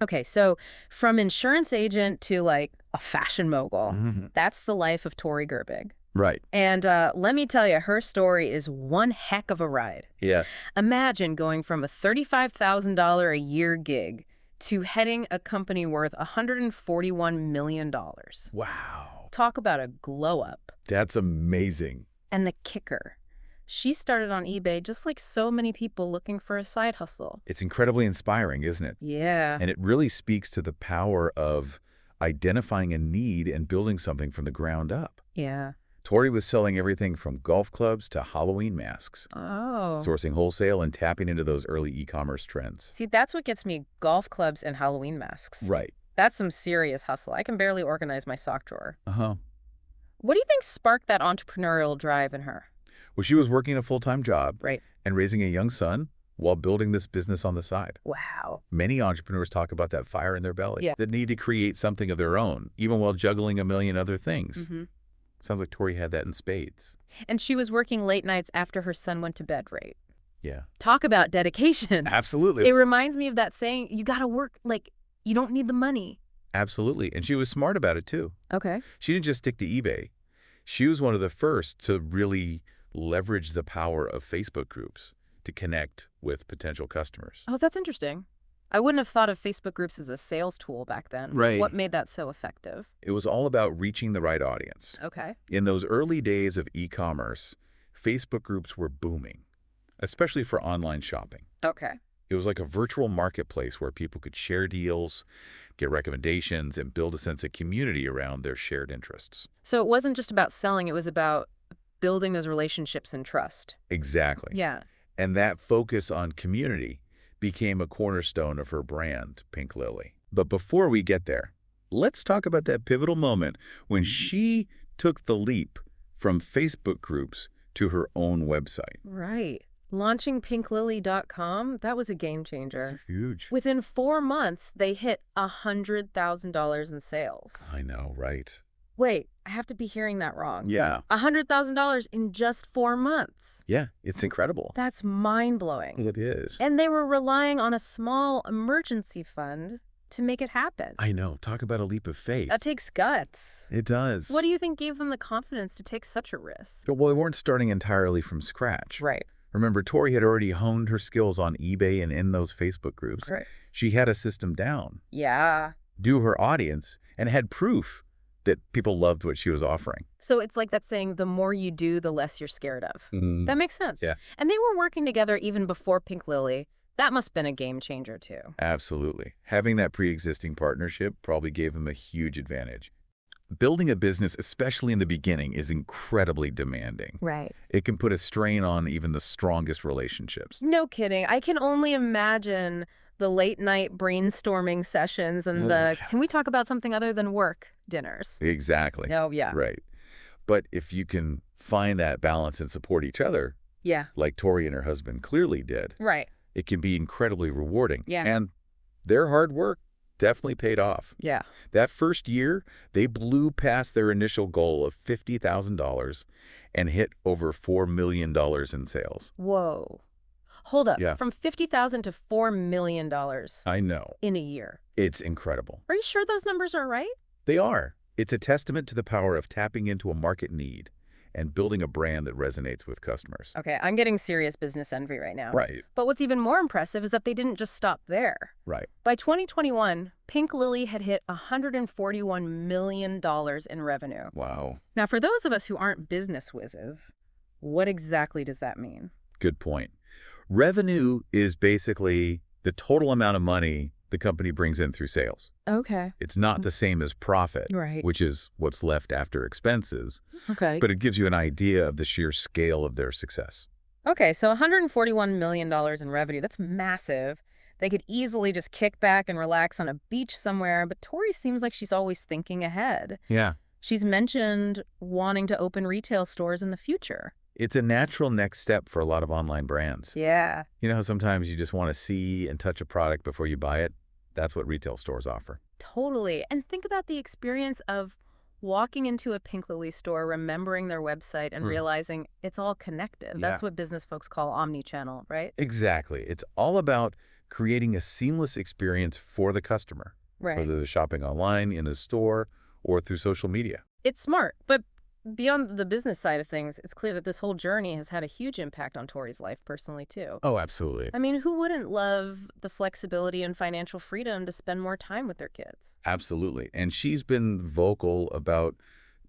Okay, so from insurance agent to like a fashion mogul, Hmm. that's the life of Tori Gerbig. Right. And let me tell you, her story is one heck of a ride. Yeah. Imagine going from a $35,000 a year gig to heading a company worth $141 million. Wow. Talk about a glow up. That's amazing. And the kicker, she started on eBay just like so many people looking for a side hustle. It's incredibly inspiring, isn't it? Yeah. And it really speaks to the power of identifying a need and building something from the ground up. Yeah. Tori was selling everything from golf clubs to Halloween masks, Oh. sourcing wholesale and tapping into those early e-commerce trends. See, that's what gets me, golf clubs and Halloween masks. Right. That's some serious hustle. I can barely organize my sock drawer. Uh-huh. What do you think sparked that entrepreneurial drive in her? Well, she was working a full-time job Right. and raising a young son while building this business on the side. Wow. Many entrepreneurs talk about that fire in their belly, Yeah. the need to create something of their own, even while juggling a million other things. Mm-hmm. Sounds like Tori had that in spades. And she was working late nights after her son went to bed, right? Yeah. Talk about dedication. Absolutely. It reminds me of that saying, you gotta work, like, you don't need the money. Absolutely. And she was smart about it, too. Okay. She didn't just stick to eBay. She was one of the first to really leverage the power of Facebook groups to connect with potential customers. Oh, that's interesting. I wouldn't have thought of Facebook groups as a sales tool back then. Right. What made that so effective? It was all about reaching the right audience. Okay. In those early days of e-commerce, Facebook groups were booming, especially for online shopping. Okay. It was like a virtual marketplace where people could share deals, get recommendations, and build a sense of community around their shared interests. So it wasn't just about selling, it was about building those relationships and trust. Exactly. Yeah. And that focus on community became a cornerstone of her brand, Pink Lily. But before we get there, let's talk about that pivotal moment when she took the leap from Facebook groups to her own website. Right. Launching pinklily.com, that was a game changer. It's huge. Within 4 months, they hit $100,000 in sales. I know, right? Wait, I have to be hearing that wrong. Yeah. $100,000 in just 4 months. Yeah, it's incredible. That's mind-blowing. It is. And they were relying on a small emergency fund to make it happen. I know. Talk about a leap of faith. That takes guts. It does. What do you think gave them the confidence to take such a risk? Well, they weren't starting entirely from scratch. Right. Remember, Tori had already honed her skills on eBay and in those Facebook groups. Right. She had a system down, Yeah. knew her audience, and had proof that people loved what she was offering. So it's like that saying, the more you do, the less you're scared of. That makes sense. Yeah. And they were working together even before Pink Lily. That must have been a game changer, too. Absolutely. Having that pre-existing partnership probably gave them a huge advantage. Building a business, especially in the beginning, is incredibly demanding. Right. It can put a strain on even the strongest relationships. No kidding. I can only imagine the late night brainstorming sessions and the, can we talk about something other than work dinners? Exactly. Oh, yeah. Right. But if you can find that balance and support each other, Yeah. like Tori and her husband clearly did, Right. it can be incredibly rewarding. Yeah. And their hard work definitely paid off. Yeah. That first year, they blew past their initial goal of $50,000 and hit over $4 million in sales. Whoa. Hold up. Yeah. From $50,000 to $4 million I know. in a year. It's incredible. Are you sure those numbers are right? They are. It's a testament to the power of tapping into a market need and building a brand that resonates with customers. Okay, I'm getting serious business envy right now. Right. But what's even more impressive is that they didn't just stop there. Right. By 2021, Pink Lily had hit $141 million in revenue. Wow. Now, for those of us who aren't business whizzes, what exactly does that mean? Good point. Revenue is basically the total amount of money the company brings in through sales. Okay. It's not the same as profit, Right. which is what's left after expenses, Okay. but it gives you an idea of the sheer scale of their success. Okay, so $141 million in revenue, that's massive. They could easily just kick back and relax on a beach somewhere, but Tori seems like she's always thinking ahead. Yeah. She's mentioned wanting to open retail stores in the future. It's a natural next step for a lot of online brands. Yeah. You know how sometimes you just want to see and touch a product before you buy it? That's what retail stores offer. Totally. And think about the experience of walking into a Pink Lily store, remembering their website, and realizing it's all connected. That's what business folks call omni-channel, right? Exactly. It's all about creating a seamless experience for the customer, Right. whether they're shopping online, in a store, or through social media. It's smart, but beyond the business side of things, it's clear that this whole journey has had a huge impact on Tori's life personally, too. Oh, absolutely. I mean, who wouldn't love the flexibility and financial freedom to spend more time with their kids? Absolutely. And she's been vocal about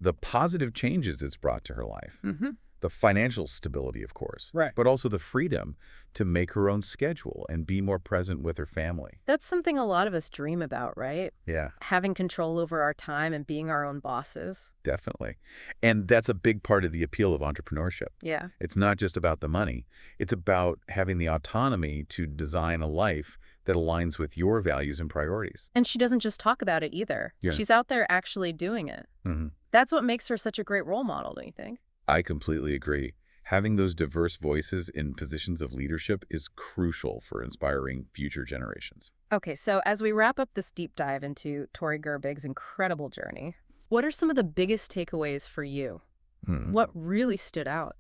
the positive changes it's brought to her life. Mm-hmm. The financial stability, of course, Right. but also the freedom to make her own schedule and be more present with her family. That's something a lot of us dream about, right? Yeah, Having control over our time and being our own bosses. definitely. And that's a big part of the appeal of entrepreneurship. Yeah. It's not just about the money. It's about having the autonomy to design a life that aligns with your values and priorities. And she doesn't just talk about it either. Yeah. She's out there actually doing it. Mhm. That's what makes her such a great role model, don't you think? I completely agree. Having those diverse voices in positions of leadership is crucial for inspiring future generations. Okay, so as we wrap up this deep dive into Tori Gerbig's incredible journey, what are some of the biggest takeaways for you? Hmm. What really stood out?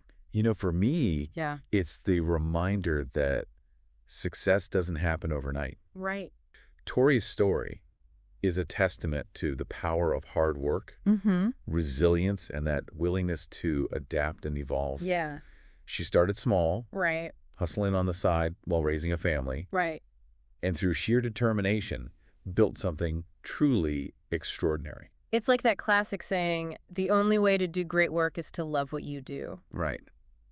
For me, Yeah. it's the reminder that success doesn't happen overnight. Right. Tori's story is a testament to the power of hard work, Mm-hmm. resilience, and that willingness to adapt and evolve. Yeah. She started small, Right. hustling on the side while raising a family, Right. and through sheer determination, built something truly extraordinary. It's like that classic saying, the only way to do great work is to love what you do. Right.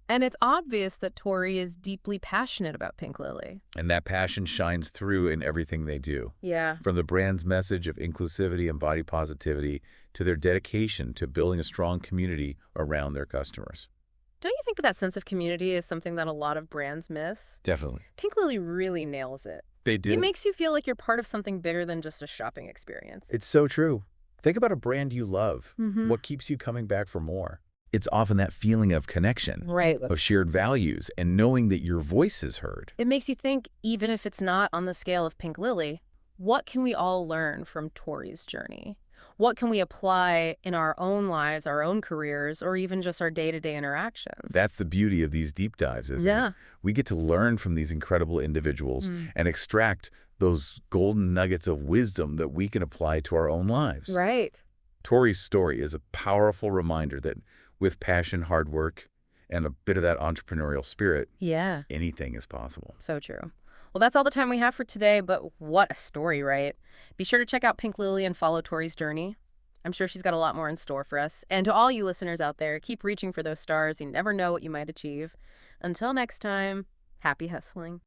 And it's obvious that Tori is deeply passionate about Pink Lily. And that passion shines through in everything they do. Yeah. From the brand's message of inclusivity and body positivity to their dedication to building a strong community around their customers. Don't you think that sense of community is something that a lot of brands miss? Definitely. Pink Lily really nails it. They do. It makes you feel like you're part of something bigger than just a shopping experience. It's so true. Think about a brand you love. Mm-hmm. What keeps you coming back for more? It's often that feeling of connection, Right. of shared values, and knowing that your voice is heard. It makes you think, even if it's not on the scale of Pink Lily, what can we all learn from Tori's journey? What can we apply in our own lives, our own careers, or even just our day-to-day interactions? That's the beauty of these deep dives, isn't Yeah. it? We get to learn from these incredible individuals and extract those golden nuggets of wisdom that we can apply to our own lives. Right. Tori's story is a powerful reminder that with passion, hard work, and a bit of that entrepreneurial spirit, Yeah. anything is possible. So true. Well, that's all the time we have for today, but what a story, right? Be sure to check out Pink Lily and follow Tori's journey. I'm sure she's got a lot more in store for us. And to all you listeners out there, keep reaching for those stars. You never know what you might achieve. Until next time, happy hustling.